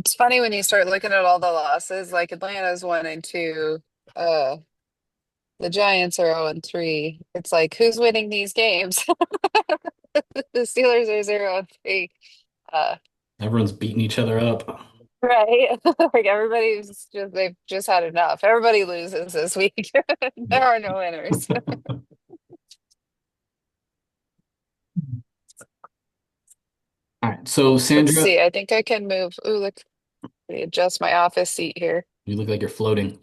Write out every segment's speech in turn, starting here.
It's funny when you start looking at all the losses, like Atlanta's 1-2, uh the Giants are 0-3. It's like who's winning these games? The Steelers are 0-3. Uh Everyone's beating each other up. right. Like everybody's just they've just had enough. Everybody loses this week. There Yeah. are no winners. All right. So Let's Sandra, see. I think I can move. Ooh, look, let me adjust my office seat here. you look like you're floating.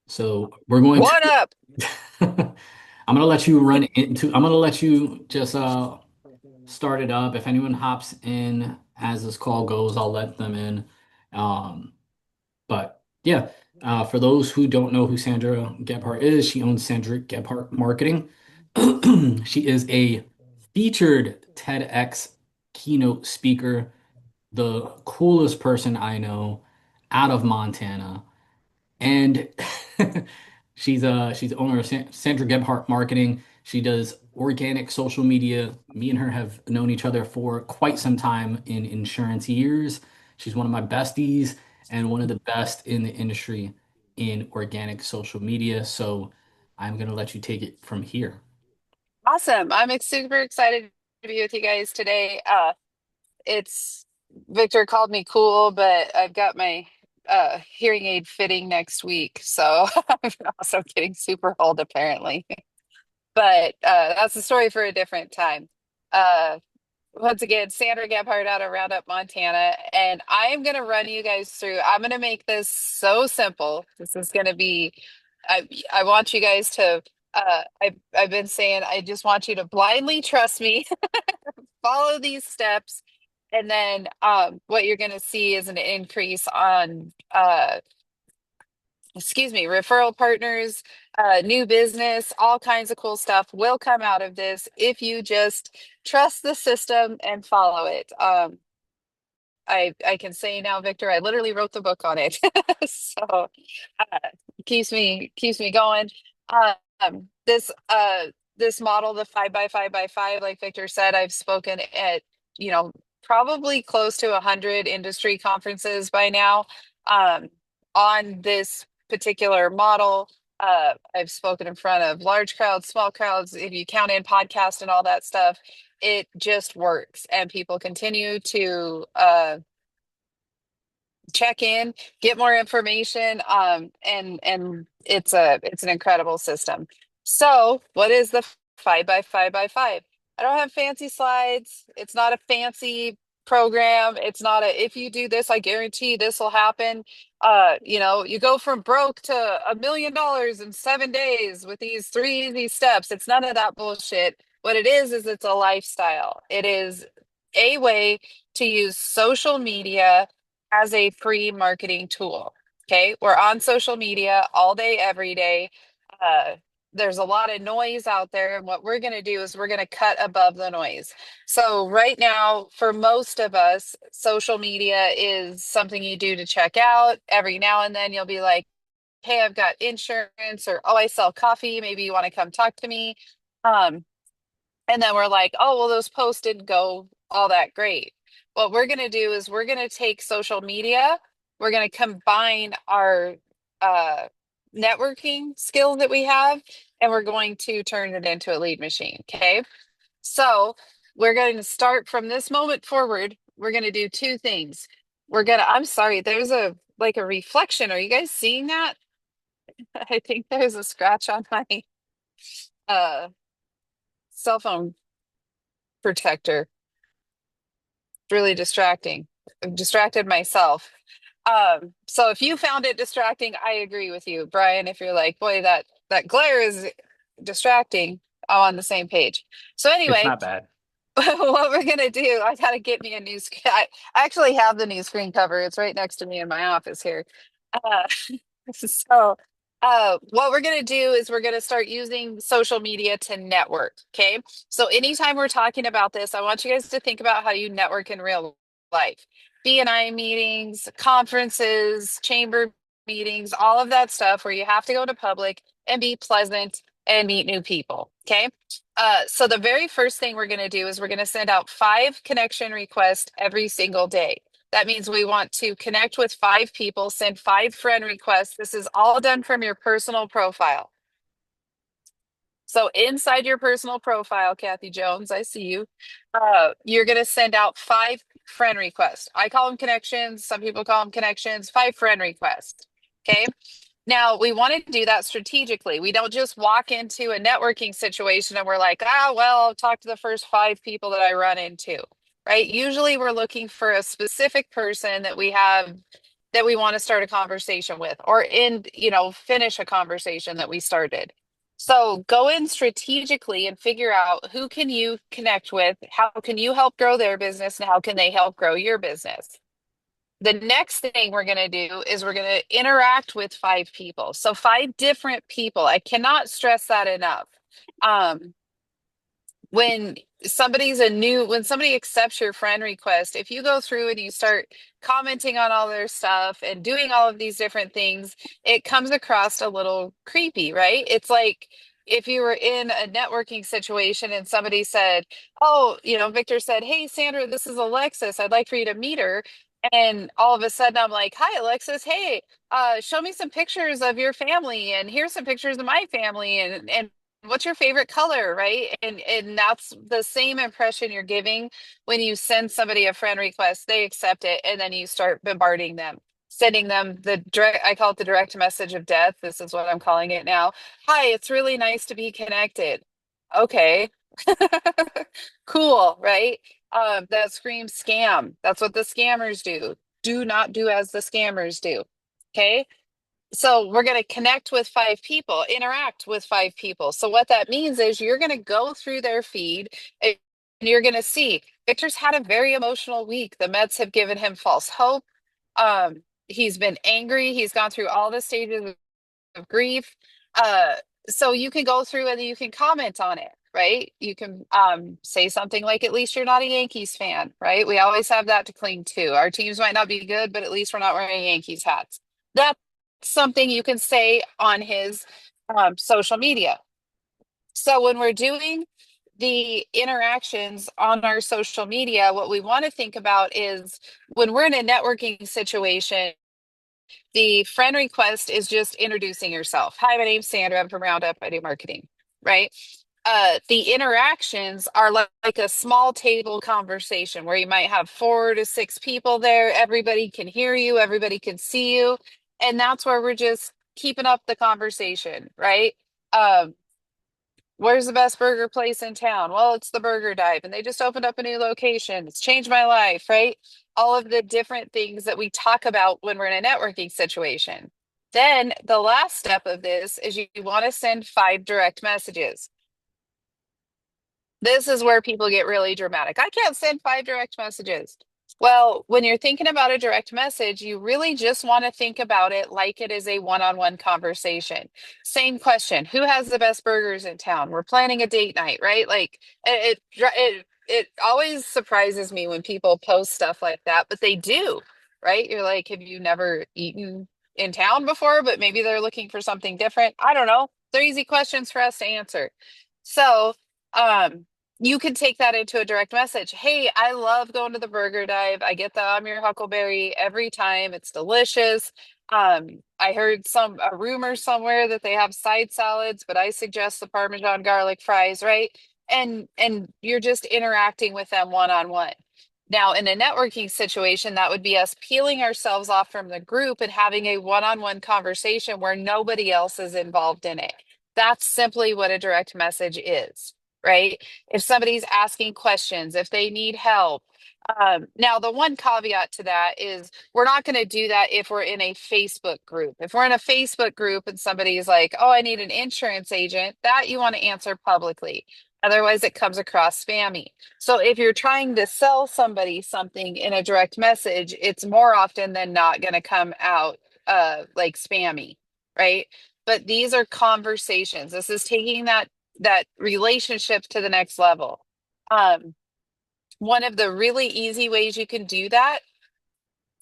So we're going One to up. I'm gonna let you run into I'm gonna let you just start it up. If anyone hops in as this call goes, I'll let them in. Um, but yeah, for those who don't know who Sandra Gebhardt is, she owns Sandra Gebhardt Marketing. She is a featured TEDx keynote speaker, the coolest person I know out of Montana. And she's the owner of Sandra Gebhardt Marketing. She does organic social media. Me and her have known each other for quite some time in insurance years. She's one of my besties and one of the best in the industry in organic social media. So I'm gonna let you take it from here. Awesome. Super excited to be with you guys today. It's Victor called me cool, but I've got my hearing aid fitting next week, so I'm also getting super old apparently. But that's a story for a different time. Uh, Once again, Sandra Gebhardt out of Roundup, Montana, and I am going to run you guys through. I'm going to make this so simple. This is going to be. I want you guys to. I've been saying I just want you to blindly trust me, follow these steps, and then what you're going to see is an increase on referral partners, new business, all kinds of cool stuff will come out of this if you just trust the system and follow it. I can say now, Victor, I literally wrote the book on it, so uh, keeps me going. This model, the 5 by 5 by 5, like Victor said, I've spoken at you know probably close to 100 industry conferences by now um, on this particular model. I've spoken in front of large crowds, small crowds, if you count in podcast and all that stuff. It just works, and people continue to check in, get more information, and it's an incredible system. So, what is the 5 by 5 by 5? I don't have fancy slides. It's not a fancy program. It's not a if you do this, I guarantee this will happen. You go from broke to $1 million in 7 days with these three easy steps. It's none of that bullshit. What it is it's a lifestyle. It is a way to use social media as a free marketing tool. Okay. We're on social media all day, every day. Uh, there's a lot of noise out there. And what we're going to do is we're going to cut above the noise. So, right now, for most of us, social media is something you do to check out. Every now and then, you'll be like, hey, I've got insurance, or oh, I sell coffee. Maybe you want to come talk to me. Um, and then we're like, oh, well, those posts didn't go all that great. What we're going to do is we're going to take social media, we're going to combine our uh, networking skills that we have, and we're going to turn it into a lead machine. Okay. So we're going to start from this moment forward. We're going to do two things. I'm sorry, there's a reflection. Are you guys seeing that? I think there's a scratch on my uh, cell phone protector. Really distracting. I've distracted myself. So if you found it distracting, I agree with you, Brian. If you're like, boy, that glare is distracting, I'm on the same page. So It's anyway, not bad. what we're gonna do, I gotta get me a new screen. I actually have the new screen cover. It's right next to me in my office here. Uh, so, what we're going to do is we're going to start using social media to network. Okay. So, anytime we're talking about this, I want you guys to think about how you network in real life. BNI meetings, conferences, chamber meetings, all of that stuff where you have to go to public and be pleasant. and meet new people. Okay. So the very first thing we're going to do is we're going to send out 5 connection requests every single day. That means we want to connect with 5 people, send 5 friend requests. This is all done from your personal profile. So inside your personal profile, Kathy Jones, I see you. You're going to send out 5 friend requests. I call them connections. Some people call them connections. 5 friend requests. Okay. Now, we want to do that strategically. We don't just walk into a networking situation and we're like, well, I'll talk to the first 5 people that I run into, right? Usually we're looking for a specific person that we have that we want to start a conversation with or finish a conversation that we started. So go in strategically and figure out who can you connect with, how can you help grow their business, and how can they help grow your business. The next thing we're going to do is we're going to interact with 5 people. So 5 different people. I cannot stress that enough. Um, when when somebody accepts your friend request, if you go through and you start commenting on all their stuff and doing all of these different things, it comes across a little creepy, right? It's like if you were in a networking situation and somebody said, oh, Victor said, hey, Sandra, this is Alexis. I'd like for you to meet her. And all of a sudden I'm like, hi, Alexis. Hey, show me some pictures of your family, and here's some pictures of my family, and what's your favorite color, right? And that's the same impression you're giving when you send somebody a friend request. They accept it, and then you start bombarding them, sending them the direct, I call it the direct message of death. This is what I'm calling it now. Hi, it's really nice to be connected. Okay. Cool, right? That screams scam. That's what the scammers do. Do not do as the scammers do. Okay. So we're going to connect with 5 people, interact with 5 people. So what that means is you're going to go through their feed and you're going to see Victor's had a very emotional week. The meds have given him false hope. He's been angry. He's gone through all the stages of grief. Uh, so you can go through and you can comment on it, right? You can say something like, at least you're not a Yankees fan, right? We always have that to cling to. Our teams might not be good, but at least we're not wearing Yankees hats. That's something you can say on his social media. So when we're doing the interactions on our social media, what we want to think about is when we're in a networking situation, the friend request is just introducing yourself. Hi, my name's Sandra. I'm from Roundup. I do marketing, right? The interactions are like a small table conversation where you might have 4 to 6 people there. Everybody can hear you, everybody can see you. And that's where we're just keeping up the conversation, right? Um, Where's the best burger place in town? Well, it's the Burger Dive, and they just opened up a new location. It's changed my life, right? All of the different things that we talk about when we're in a networking situation. Then the last step of this is you want to send 5 direct messages. This is where people get really dramatic. I can't send 5 direct messages. Well, when you're thinking about a direct message, you really just want to think about it like it is a one-on-one conversation. Same question. Who has the best burgers in town? We're planning a date night, right? Like it always surprises me when people post stuff like that, but they do, right? You're like, have you never eaten in town before? But maybe they're looking for something different. I don't know. They're easy questions for us to answer. So, um, you can take that into a direct message. Hey, I love going to the Burger Dive. I get the Amir Huckleberry every time. It's delicious. I heard a rumor somewhere that they have side salads, but I suggest the Parmesan garlic fries, right? And you're just interacting with them one on one. Now, in a networking situation, that would be us peeling ourselves off from the group and having a one-on-one conversation where nobody else is involved in it. That's simply what a direct message is, right? If somebody's asking questions, if they need help. Now, the one caveat to that is we're not going to do that if we're in a Facebook group. If we're in a Facebook group and somebody's like, oh, I need an insurance agent, that you want to answer publicly. Otherwise, it comes across spammy. So if you're trying to sell somebody something in a direct message, it's more often than not going to come out like spammy, right? But these are conversations. This is taking that relationship to the next level. Um, One of the really easy ways you can do that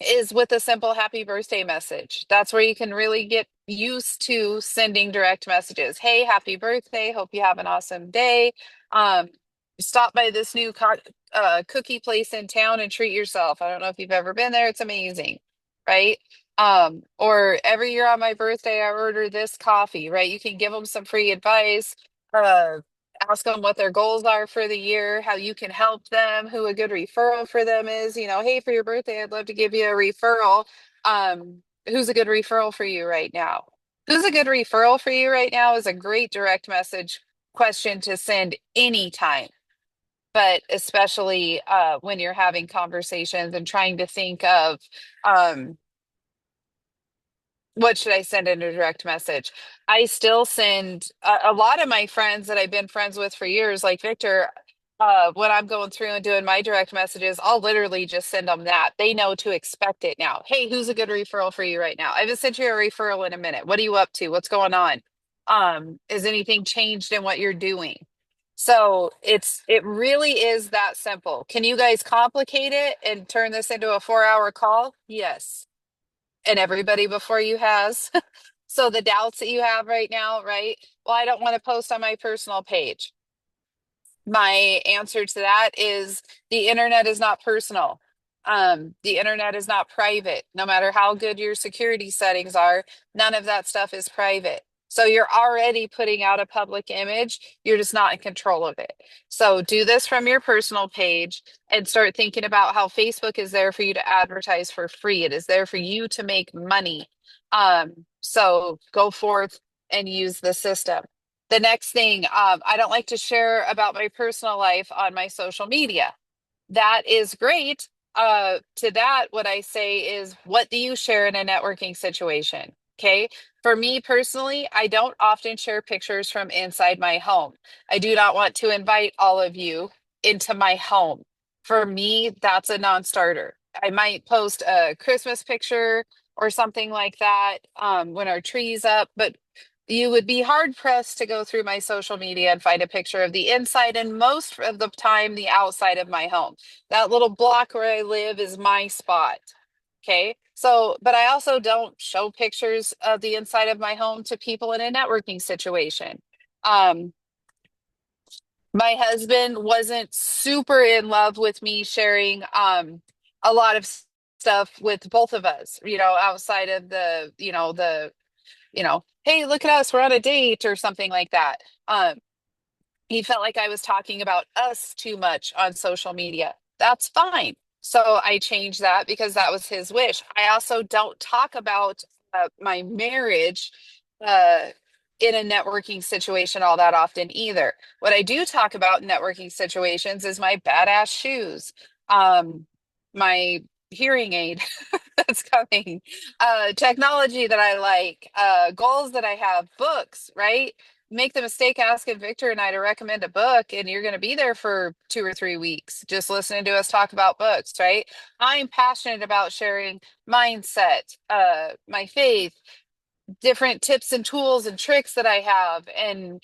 is with a simple happy birthday message. That's where you can really get used to sending direct messages. Hey, happy birthday. Hope you have an awesome day. Um, Stop by this new cookie place in town and treat yourself. I don't know if you've ever been there. It's amazing, right? Or every year on my birthday, I order this coffee, right? You can give them some free advice. Uh, Ask them what their goals are for the year, how you can help them, who a good referral for them is. Hey, for your birthday, I'd love to give you a referral. Who's a good referral for you right now? Who's a good referral for you right now is a great direct message question to send anytime, but especially when you're having conversations and trying to think of um, what should I send in a direct message? I still send a lot of my friends that I've been friends with for years, like Victor. When I'm going through and doing my direct messages, I'll literally just send them that. They know to expect it now. Hey, who's a good referral for you right now? I haven't sent you a referral in a minute. What are you up to? What's going on? Is anything changed in what you're doing? So it really is that simple. Can you guys complicate it and turn this into a 4-hour call? Yes, and everybody before you has. So the doubts that you have right now, right? Well, I don't want to post on my personal page. My answer to that is the internet is not personal. The internet is not private. No matter how good your security settings are, none of that stuff is private. So you're already putting out a public image. You're just not in control of it. So do this from your personal page and start thinking about how Facebook is there for you to advertise for free. It is there for you to make money. So go forth and use the system. The next thing, I don't like to share about my personal life on my social media. That is great. To that, what I say is, what do you share in a networking situation? Okay. For me personally, I don't often share pictures from inside my home. I do not want to invite all of you into my home. For me, that's a non-starter. I might post a Christmas picture or something like that when our tree's up, but you would be hard pressed to go through my social media and find a picture of the inside and most of the time the outside of my home. That little block where I live is my spot. Okay. So, but I also don't show pictures of the inside of my home to people in a networking situation. Um, my husband wasn't super in love with me sharing a lot of stuff with both of us, outside of hey, look at us, we're on a date or something like that. He felt like I was talking about us too much on social media. That's fine. So I changed that because that was his wish. I also don't talk about my marriage uh, in a networking situation all that often either. What I do talk about in networking situations is my badass shoes, my hearing aid that's coming, technology that I like, goals that I have, books, right? Make the mistake asking Victor and I to recommend a book, and you're going to be there for 2 or 3 weeks just listening to us talk about books, right? I'm passionate about sharing mindset, my faith, different tips and tools and tricks that I have, and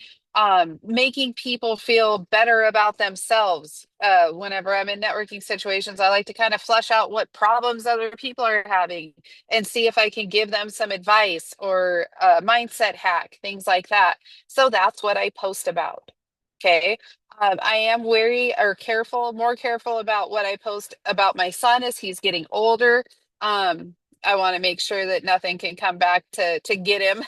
making people feel better about themselves. Whenever I'm in networking situations, I like to kind of flesh out what problems other people are having and see if I can give them some advice or a mindset hack, things like that. So that's what I post about. Okay. I am wary or careful, more careful about what I post about my son as he's getting older. I want to make sure that nothing can come back to get him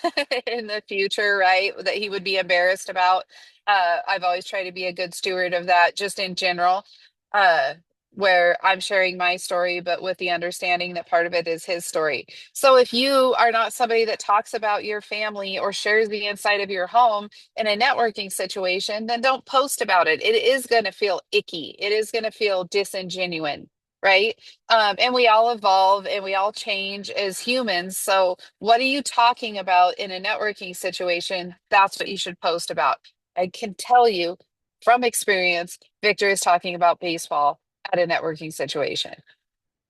in the future, right? That he would be embarrassed about. I've always tried to be a good steward of that, just in general, uh, where I'm sharing my story, but with the understanding that part of it is his story. So if you are not somebody that talks about your family or shares the inside of your home in a networking situation, then don't post about it. It is going to feel icky. It is going to feel disingenuine, right? And we all evolve and we all change as humans. So, what are you talking about in a networking situation? That's what you should post about. I can tell you from experience, Victor is talking about baseball at a networking situation.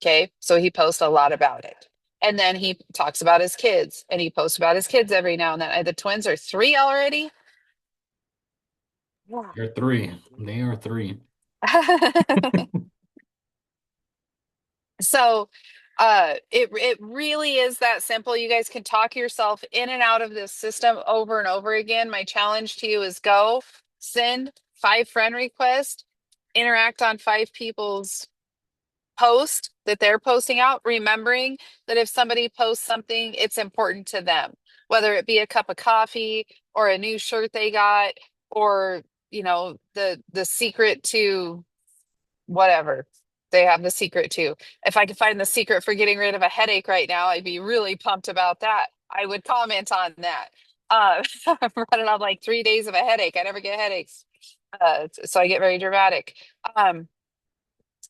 Okay. So, he posts a lot about it. And then he talks about his kids and he posts about his kids every now and then. The twins are 3 already. They're three. They are three. So, It really is that simple. You guys can talk yourself in and out of this system over and over again. My challenge to you is go send 5 friend requests, interact on 5 people's post that they're posting out, remembering that if somebody posts something, it's important to them, whether it be a cup of coffee or a new shirt they got, or the secret to whatever they have the secret to. If I could find the secret for getting rid of a headache right now, I'd be really pumped about that. I would comment on that. I'm running on like 3 days of a headache. I never get headaches. So I get very dramatic. Um,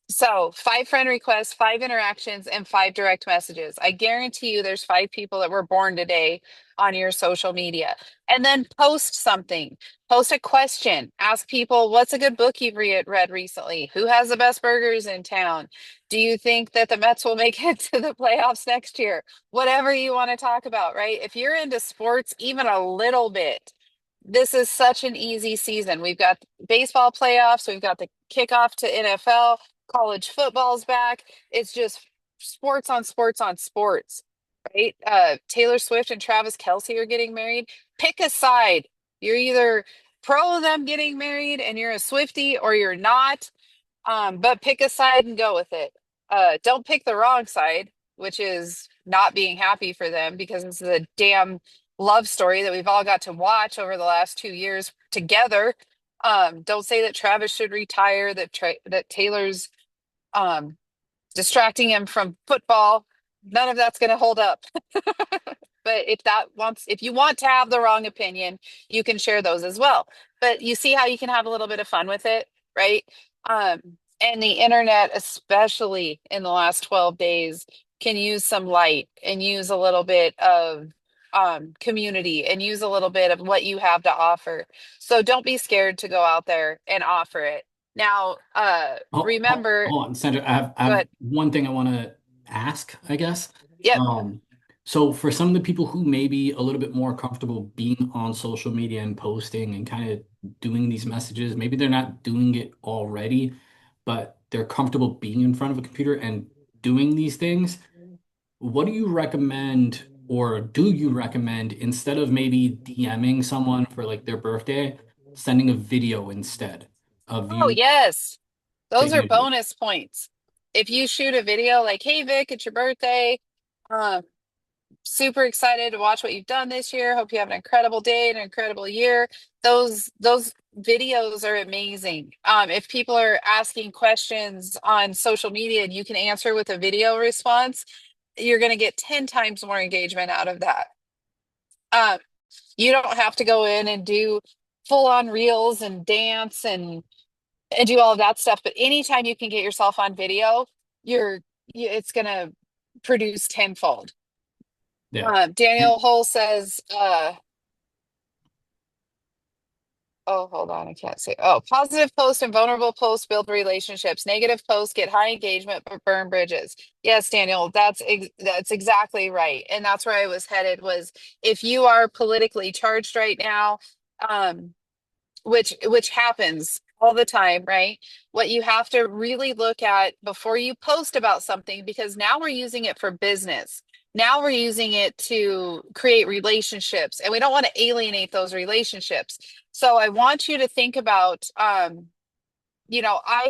so 5 friend requests, 5 interactions, and 5 direct messages. I guarantee you there's 5 people that were born today on your social media. And then post something, post a question, ask people, what's a good book you've read recently? Who has the best burgers in town? Do you think that the Mets will make it to the playoffs next year? Whatever you want to talk about, right? If you're into sports even a little bit, this is such an easy season. We've got baseball playoffs, we've got the kickoff to NFL, college football's back. It's just sports on sports on sports, right? Taylor Swift and Travis Kelce are getting married. Pick a side. You're either pro them getting married and you're a Swiftie, or you're not. But pick a side and go with it. Don't pick the wrong side, which is not being happy for them, because it's a damn love story that we've all got to watch over the last 2 years together. Don't say that Travis should retire, that Taylor's um, distracting him from football. None of that's going to hold up. But if you want to have the wrong opinion, you can share those as well. But you see how you can have a little bit of fun with it, right? Um, and the internet, especially in the last 12 days, can use some light and use a little bit of community and use a little bit of what you have to offer. So don't be scared to go out there and offer it. Now, remember, Hold on, Sandra. I have but one thing I want to ask, I guess. yep. Um, so for some of the people who may be a little bit more comfortable being on social media and posting and kind of doing these messages, maybe they're not doing it already, but they're comfortable being in front of a computer and doing these things. What do you recommend, or do you recommend, instead of maybe DMing someone for like their birthday, sending a video instead of Oh, you yes. Those taking are a video? bonus points. If you shoot a video like, hey, Vic, it's your birthday. Uh, Super excited to watch what you've done this year. Hope you have an incredible day and an incredible year. Those videos are amazing. If people are asking questions on social media and you can answer with a video response, you're going to get 10 times more engagement out of that. Um, you don't have to go in and do full on reels and dance and do all of that stuff. But anytime you can get yourself on video, you're it's gonna produce tenfold. Yeah. Daniel Hull says, oh, hold on, I can't say. Oh, positive posts and vulnerable posts build relationships. Negative posts get high engagement but burn bridges. Yes, Daniel, that's exactly right, and that's where I was headed. Was if you are politically charged right now, um, which happens all the time, right? What you have to really look at before you post about something, because now we're using it for business. Now we're using it to create relationships, and we don't want to alienate those relationships. So I want you to think about, I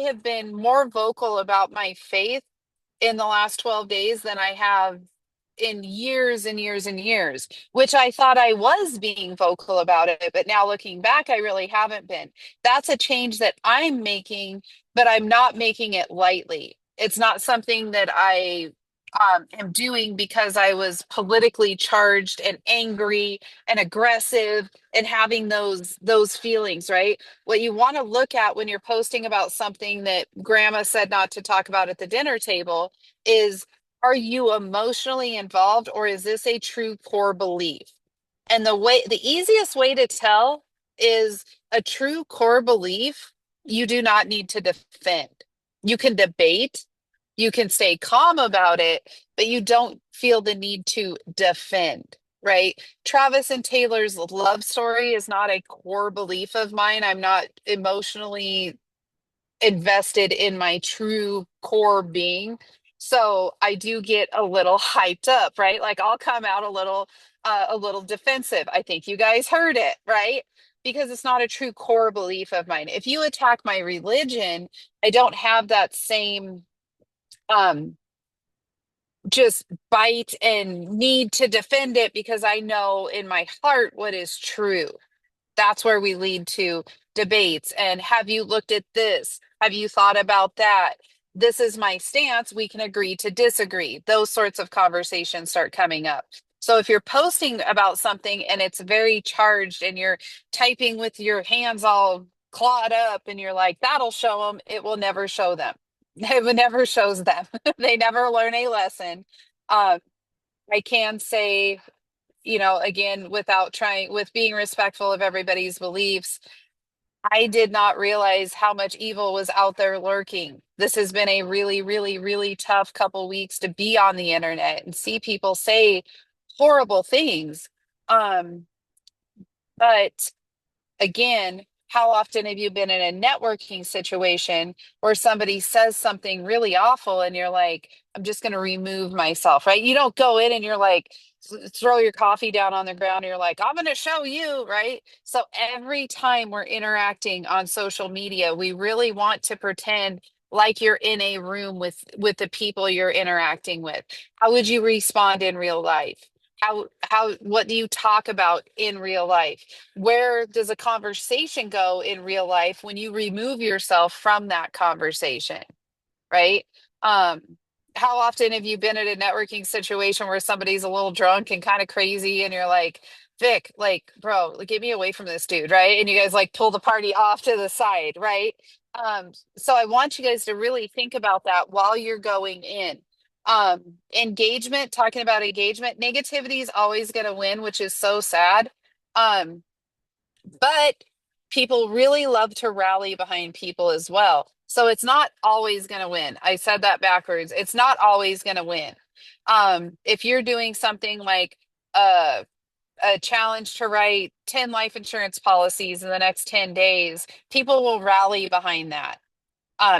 have been more vocal about my faith in the last 12 days than I have in years and years and years, which I thought I was being vocal about it. But now looking back, I really haven't been. That's a change that I'm making, but I'm not making it lightly. It's not something that I am doing because I was politically charged and angry and aggressive and having those feelings, right? What you want to look at when you're posting about something that grandma said not to talk about at the dinner table is, are you emotionally involved, or is this a true core belief? And the easiest way to tell is a true core belief you do not need to defend. You can debate, you can stay calm about it, but you don't feel the need to defend, right? Travis and Taylor's love story is not a core belief of mine. I'm not emotionally invested in my true core being. So I do get a little hyped up, right? Like I'll come out a little defensive. I think you guys heard it, right? Because it's not a true core belief of mine. If you attack my religion, I don't have that same um just bite and need to defend it because I know in my heart what is true. That's where we lead to debates. And have you looked at this? Have you thought about that? This is my stance. We can agree to disagree. Those sorts of conversations start coming up. So if you're posting about something and it's very charged and you're typing with your hands all clawed up and you're like, that'll show them, it will never show them. It never shows them. They never learn a lesson. Uh, I can say, again, without trying, with being respectful of everybody's beliefs, I did not realize how much evil was out there lurking. This has been a really, really, really tough couple weeks to be on the internet and see people say horrible things. Um, but again, how often have you been in a networking situation where somebody says something really awful and you're like, I'm just going to remove myself, right? You don't go in and you're like, throw your coffee down on the ground and you're like, I'm going to show you, right? So every time we're interacting on social media, we really want to pretend like you're in a room with the people you're interacting with. How would you respond in real life? What do you talk about in real life? Where does a conversation go in real life when you remove yourself from that conversation, right? Um, how often have you been at a networking situation where somebody's a little drunk and kind of crazy and you're like, Vic, like, bro, like, get me away from this dude, right? And you guys like pull the party off to the side, right? So I want you guys to really think about that while you're going in. Engagement, talking about engagement, negativity is always going to win, which is so sad. Um, but people really love to rally behind people as well. So it's not always going to win. I said that backwards. It's not always going to win. If you're doing something like a, a challenge to write 10 life insurance policies in the next 10 days, people will rally behind that.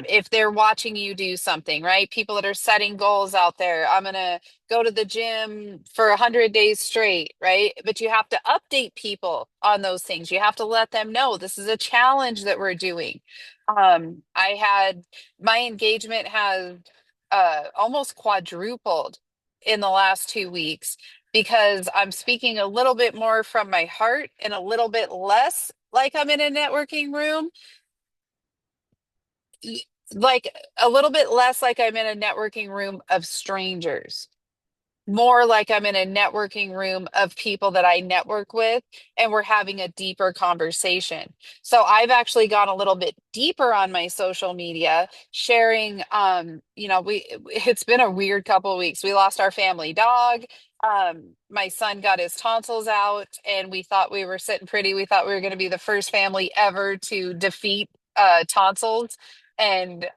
If they're watching you do something, right? People that are setting goals out there. I'm gonna go to the gym for 100 days straight, right? But you have to update people on those things. You have to let them know this is a challenge that we're doing. I had my engagement has almost quadrupled in the last 2 weeks because I'm speaking a little bit more from my heart and a little bit less like I'm in a networking room, like a little bit less like I'm in a networking room of strangers, more like I'm in a networking room of people that I network with and we're having a deeper conversation. So I've actually gone a little bit deeper on my social media, sharing it's been a weird couple of weeks. We lost our family dog. My son got his tonsils out and we thought we were sitting pretty. We thought we were going to be the first family ever to defeat tonsils and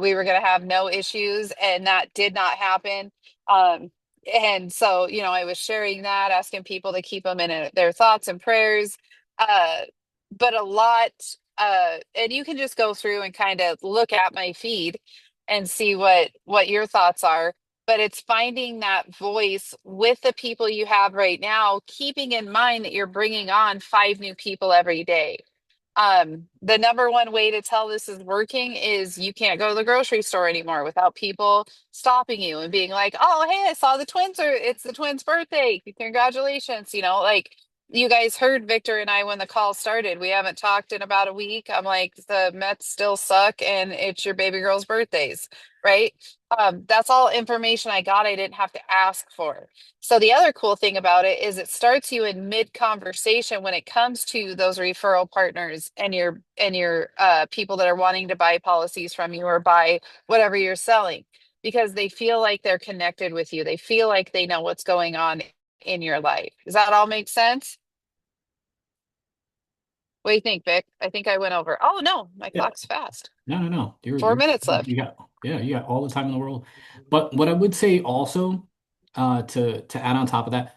we were going to have no issues and that did not happen. And so, I was sharing that, asking people to keep them in their thoughts and prayers. Uh, but a lot, and you can just go through and kind of look at my feed and see what your thoughts are. But it's finding that voice with the people you have right now, keeping in mind that you're bringing on 5 new people every day. The number one way to tell this is working is you can't go to the grocery store anymore without people stopping you and being like, "Oh, hey, I saw the twins or it's the twins' birthday. Congratulations." Like you guys heard Victor and I when the call started. We haven't talked in about a week. I'm like, the Mets still suck and it's your baby girl's birthdays, right? That's all information I got. I didn't have to ask for. So the other cool thing about it is it starts you in mid conversation when it comes to those referral partners and your people that are wanting to buy policies from you or buy whatever you're selling because they feel like they're connected with you. They feel like they know what's going on in your life. Does that all make sense? What do you think, Vic? I think I went over. Oh no, my Yeah. clock's fast. No, no, no. You're 4 minutes you left. got yeah, you got all the time in the world. But what I would say also, to add on top of that,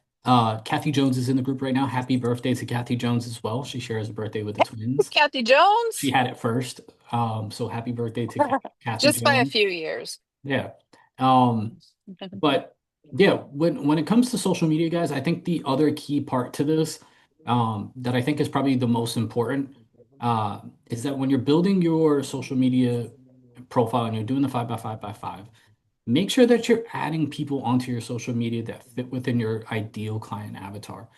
Kathy Jones is in the group right now. Happy birthday to Kathy Jones as well. She shares a birthday with the twins. Kathy She Jones, had it first. So happy birthday to Kathy just by a Jones. few years. Yeah. Um, but yeah, when it comes to social media, guys, I think the other key part to this, that I think is probably the most important, is that when you're building your social media profile and you're doing the 5 by 5 by 5, make sure that you're adding people onto your social media that fit within your ideal client avatar.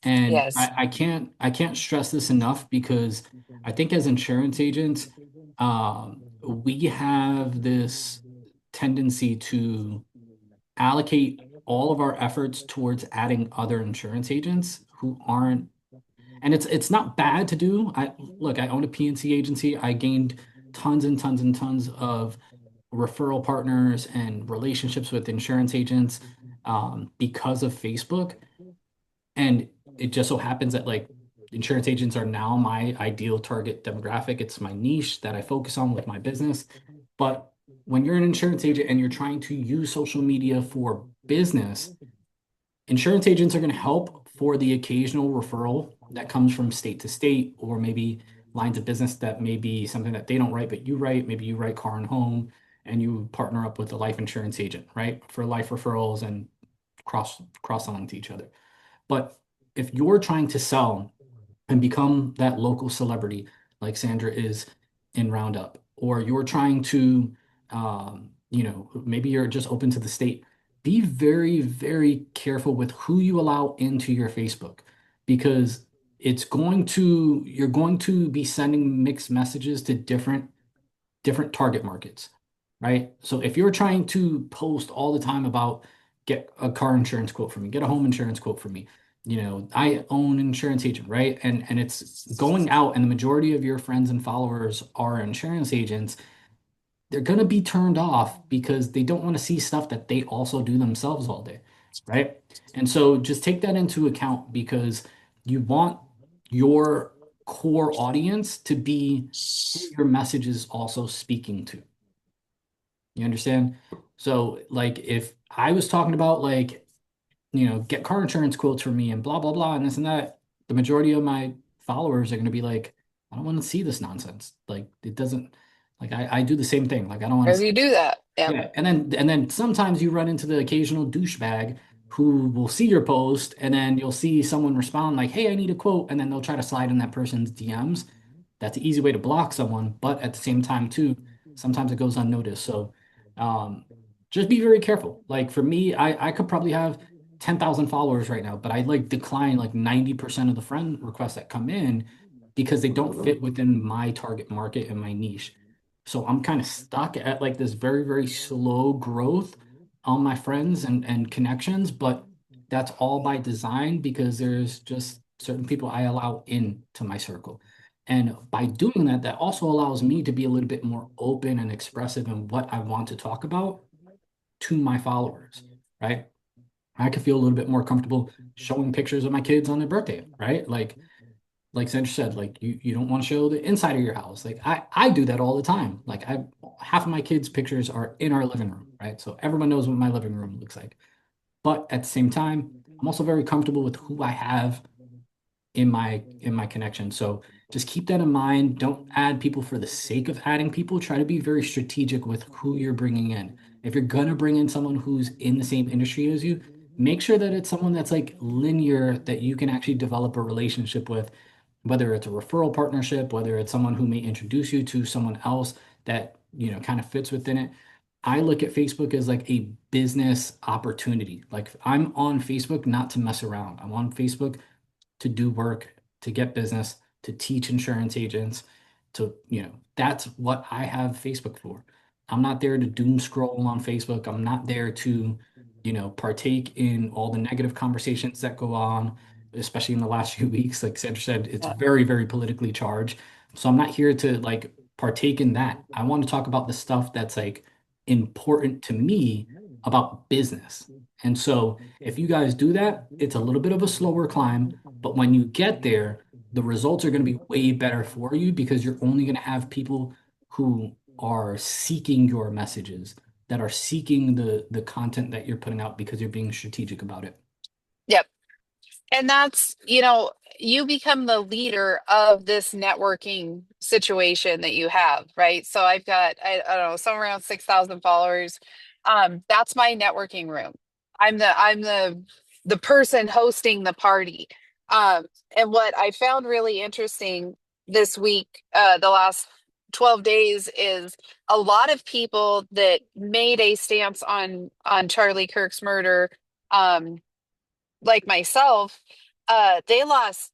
And Yes. I can't stress this enough because I think as insurance agents, we have this tendency to allocate all of our efforts towards adding other insurance agents who aren't, and it's not bad to do. I own a PNC agency. I gained tons and tons and tons of referral partners and relationships with insurance agents, because of Facebook. And it just so happens that like insurance agents are now my ideal target demographic. It's my niche that I focus on with my business. But when you're an insurance agent and you're trying to use social media for business, insurance agents are going to help for the occasional referral that comes from state to state, or maybe lines of business that may be something that they don't write, but you write. Maybe you write car and home and you partner up with a life insurance agent, right? For life referrals and cross selling to each other. But if you're trying to sell and become that local celebrity like Sandra is in Roundup, or you're trying to, maybe you're just open to the state, be very, very careful with who you allow into your Facebook because you're going to be sending mixed messages to different target markets, right? So if you're trying to post all the time about get a car insurance quote for me, get a home insurance quote for me, I own an insurance agent, right? And it's going out and the majority of your friends and followers are insurance agents, they're going to be turned off because they don't want to see stuff that they also do themselves all day, right? And so just take that into account because you want your core audience to be who your message is also speaking to. You understand? So, like, if I was talking about, like, get car insurance quotes for me and blah, blah, blah, and this and that, the majority of my followers are going to be like, I don't want to see this nonsense. Like, it doesn't, like, I do the same thing. Like, I don't want to As see. you do that. Yep. Yeah, and then sometimes you run into the occasional douchebag who will see your post and then you'll see someone respond like, "Hey, I need a quote," and then they'll try to slide in that person's DMs. That's an easy way to block someone, but at the same time too, sometimes it goes unnoticed. So, um, just be very careful. Like for me, I could probably have 10,000 followers right now, but I like decline like 90% of the friend requests that come in because they don't fit within my target market and my niche. So I'm kind of stuck at like this very, very slow growth on my friends and connections, but that's all by design because there's just certain people I allow into my circle. And by doing that, that also allows me to be a little bit more open and expressive in what I want to talk about to my followers, right? I could feel a little bit more comfortable showing pictures of my kids on their birthday, right? Like Sandra said, like you don't want to show the inside of your house. Like I do that all the time. Like I half of my kids' pictures are in our living room, right? So everyone knows what my living room looks like. But at the same time, I'm also very comfortable with who I have in my connection. So just keep that in mind. Don't add people for the sake of adding people. Try to be very strategic with who you're bringing in. If you're gonna bring in someone who's in the same industry as you, make sure that it's someone that's like linear that you can actually develop a relationship with, whether it's a referral partnership, whether it's someone who may introduce you to someone else that, kind of fits within it. I look at Facebook as like a business opportunity. Like I'm on Facebook not to mess around. I'm on Facebook to do work, to get business, to teach insurance agents, that's what I have Facebook for. I'm not there to doom scroll on Facebook. I'm not there to, partake in all the negative conversations that go on, especially in the last few weeks. Like Sandra said, it's Yeah. very, very politically charged. So I'm not here to like partake in that. I want to talk about the stuff that's like important to me about business. And so if you guys do that, it's a little bit of a slower climb, but when you get there, the results are going to be way better for you because you're only going to have people who are seeking your messages, that are seeking the content that you're putting out because you're being strategic about it. Yep. And that's, you become the leader of this networking situation that you have, right? So I've got, I don't know, somewhere around 6,000 followers. That's my networking room. I'm the person hosting the party. And what I found really interesting this week, the last 12 days, is a lot of people that made a stance on Charlie Kirk's murder, um, like myself, they lost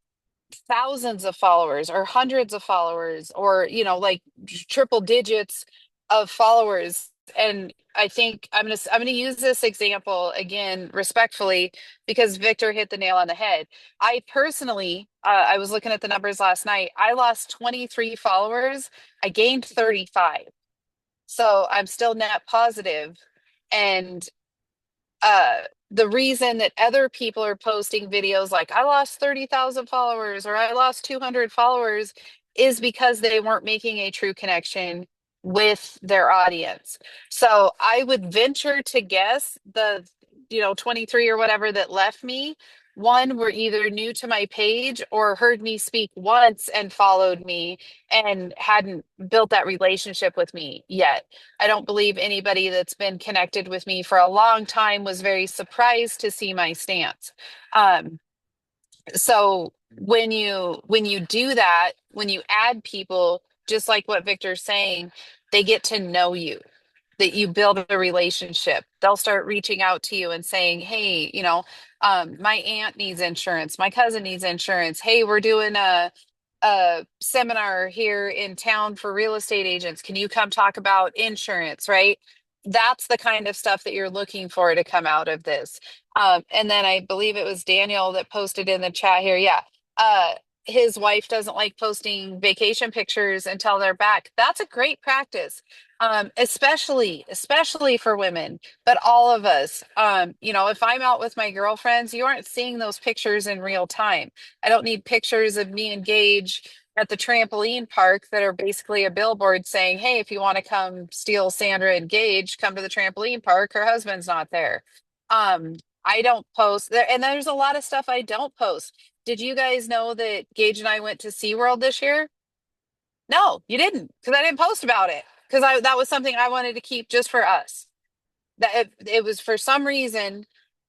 thousands of followers or hundreds of followers, or like triple digits of followers. And I think I'm going to use this example again respectfully, because Victor hit the nail on the head. I personally, I was looking at the numbers last night. I lost 23 followers. I gained 35. So I'm still net positive. And uh the reason that other people are posting videos like I lost 30,000 followers or I lost 200 followers is because they weren't making a true connection with their audience. So I would venture to guess the 23 or whatever that left me, one, were either new to my page or heard me speak once and followed me and hadn't built that relationship with me yet. I don't believe anybody that's been connected with me for a long time was very surprised to see my stance. Um, so when you do that, when you add people, just like what Victor's saying, they get to know you, that you build a relationship. They'll start reaching out to you and saying, hey, my aunt needs insurance, my cousin needs insurance. Hey, we're doing a seminar here in town for real estate agents. Can you come talk about insurance, right? That's the kind of stuff that you're looking for to come out of this. And then I believe it was Daniel that posted in the chat here. Yeah. His wife doesn't like posting vacation pictures until they're back. That's a great practice. Especially for women, but all of us. If I'm out with my girlfriends, you aren't seeing those pictures in real time. I don't need pictures of me and Gage at the trampoline park that are basically a billboard saying, hey, if you want to come steal Sandra and Gage, come to the trampoline park. Her husband's not there. I don't post there, and there's a lot of stuff I don't post. Did you guys know that Gage and I went to SeaWorld this year? No, you didn't, because I didn't post about it. Because I that was something I wanted to keep just for us. It was, for some reason,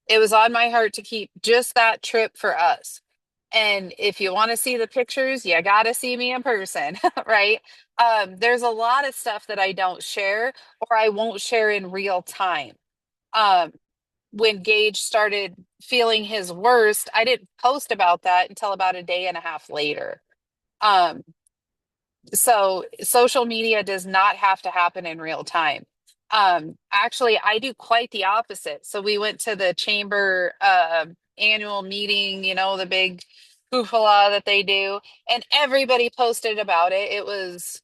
it was on my heart to keep just that trip for us. And if you want to see the pictures, you got to see me in person, right? There's a lot of stuff that I don't share or I won't share in real time. Um, when Gage started feeling his worst, I didn't post about that until about a day and a half later. Um, so social media does not have to happen in real time. Actually, I do quite the opposite. So we went to the chamber annual meeting, the big hoopla that they do, and everybody posted about it. It was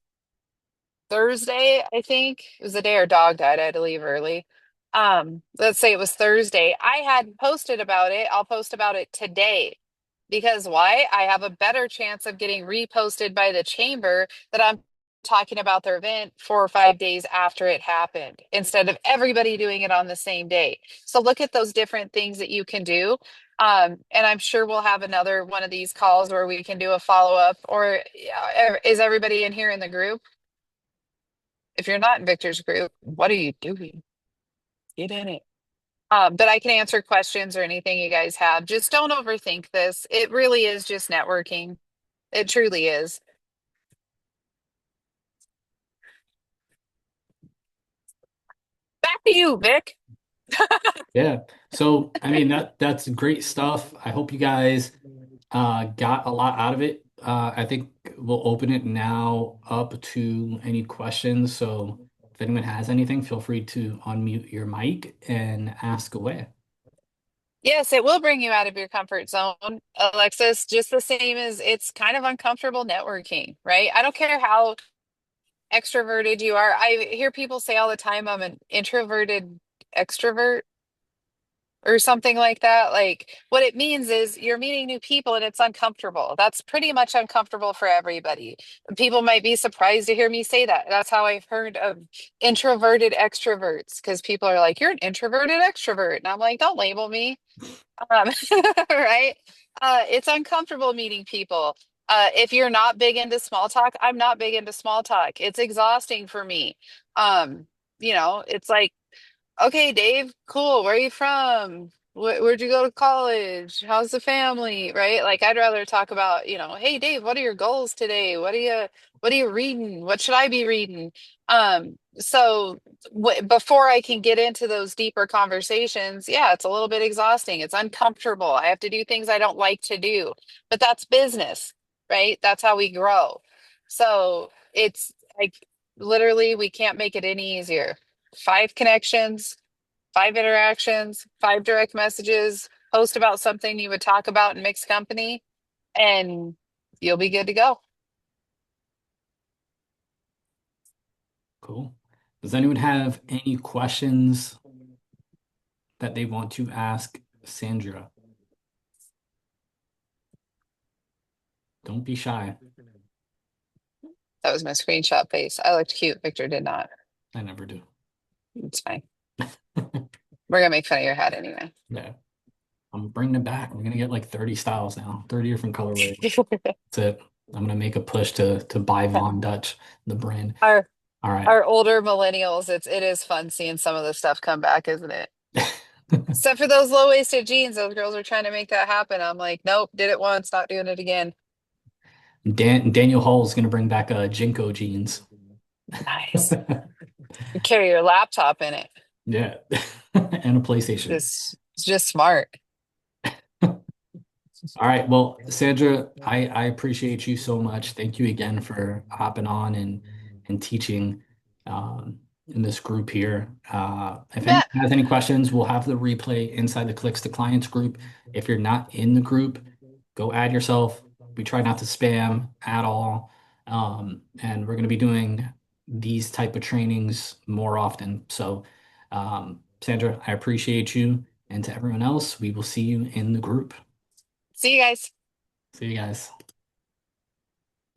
Thursday, I think. It was the day our dog died. I had to leave early. Let's say it was Thursday. I hadn't posted about it. I'll post about it today. Because why? I have a better chance of getting reposted by the chamber that I'm talking about their event 4 or 5 days after it happened, instead of everybody doing it on the same day. So look at those different things that you can do. And I'm sure we'll have another one of these calls where we can do a follow up. Or is everybody in here in the group? If you're not in Victor's group, what are you doing? Get in it. But I can answer questions or anything you guys have. Just don't overthink this. It really is just networking. It truly is. Back to you, Vic. Yeah. So, I mean, that's great stuff. I hope you guys got a lot out of it. I think we'll open it now up to any questions. So if anyone has anything, feel free to unmute your mic and ask away. Yes, it will bring you out of your comfort zone, Alexis, just the same as it's kind of uncomfortable networking, right? I don't care how extroverted you are. I hear people say all the time, I'm an introverted extrovert or something like that. Like, what it means is you're meeting new people and it's uncomfortable. That's pretty much uncomfortable for everybody. People might be surprised to hear me say that. That's how I've heard of introverted extroverts, because people are like, you're an introverted extrovert. And I'm like, don't label me. Um, right? It's uncomfortable meeting people. If you're not big into small talk, I'm not big into small talk. It's exhausting for me. Um, it's like Okay, Dave, cool. Where are you from? Where'd you go to college? How's the family? Right? Like I'd rather talk about, hey Dave, what are your goals today? What are you reading? What should I be reading? So w before I can get into those deeper conversations, yeah, it's a little bit exhausting. It's uncomfortable. I have to do things I don't like to do, but that's business, right? That's how we grow. So it's like literally we can't make it any easier. 5 connections, 5 interactions, 5 direct messages, post about something you would talk about in mixed company, and you'll be good to go. Cool. Does anyone have any questions that they want to ask Sandra? Don't be shy. That was my screenshot face. I looked cute. Victor did not. I never do. It's fine. We're gonna make fun of your hat anyway. Yeah. I'm bringing it back. We're gonna get like 30 styles now, 30 different colorways. That's it. I'm gonna make a push to buy Von Dutch, the brand. Our All right. our older millennials, it is fun seeing some of this stuff come back, isn't it? Except for those low-waisted jeans, those girls are trying to make that happen. I'm like, nope, did it once, not doing it again. Daniel Hall is gonna bring back Jinko jeans. Nice. You carry your laptop in it. Yeah. And a PlayStation. It's just smart. All right. Well, Sandra, I appreciate you so much. Thank you again for hopping on and teaching in this group here. If anyone Bet. has any questions, we'll have the replay inside the Clicks to Clients group. If you're not in the group, go add yourself. We try not to spam at all. And we're going to be doing these type of trainings more often. So, Sandra, I appreciate you. And to everyone else, we will see you in the group. See you guys. See you guys.